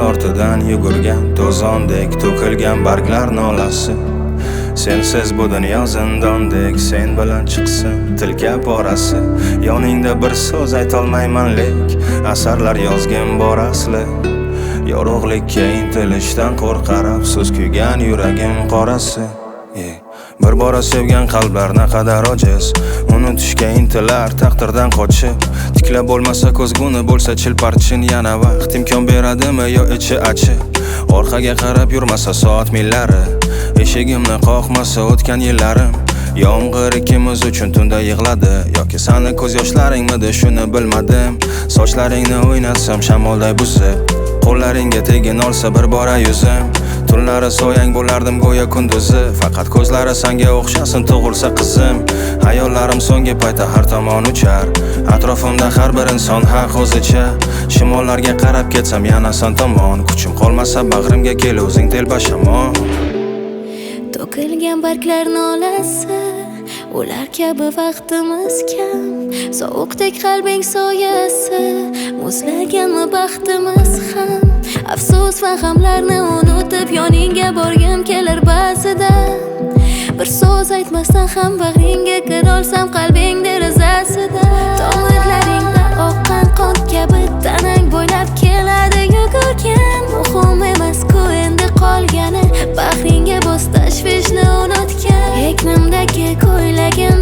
ortidan yugurgan to'zondek to'kilgan barglar nolasi. Sensiz bu dunyo zindondek, sen bilan chiqsin tilka porasi. Yoningda bir so'z aytolmayman lek, asarlar yozgin bor asli. Yorug'likka intilishdan qo'rqar afsus kuygan yuragim qorasi. Bir bora sevgan qalblar naqadar ojiz, unutishga intilar taqdirdan qochib. Tikla bo'lmasa ko'zguni bo'lsa chilparchin, yana vaqt imkon beradimi yo ichi achib. Orqaga qarab yurmasa soat millari, eshigimni qoqmasa o'tgan yillarim. Yomg'ir ikkimiz uchun tunda yig'ladi, yoki sani ko'z yoshlaringmidi shuni bilmadim. Sochlaringni o'ynatsam shamolday buzib, qo'llaringga tegin olsa bir bora yuzim. Tunlari so'yang bo'lardim go'yo kunduzi, faqat ko'zlari senga o'xshasin tug'ilsa qizim. Hayollarim so'nggi paytda har tomon uchar, atrofimda har bir inson haq o'zicha. Shimollarga qarab ketsam yana san tomon, kuchim qolmasa bag'rimga kel o'zing telbashamon. To'kilgan barglar nolasi, ular kabi vaqtimiz kam. Sovuqdek qalbing soyasi, muzlaganmi baxtimiz ham. Afsus va g'amlarni unutib yoningga borgim kelar ba'zida. Bir so'z aytmasdan ham bag'ringga kirolsam qalbing derazasida. Tomirlaringda oqqan qon kabi tanang bo'ylab keladi yugurgan. Muhim emas-ku endi qolgani, bag'ringga bos tashvishni unutgan. Egnimdagi ko'ylagim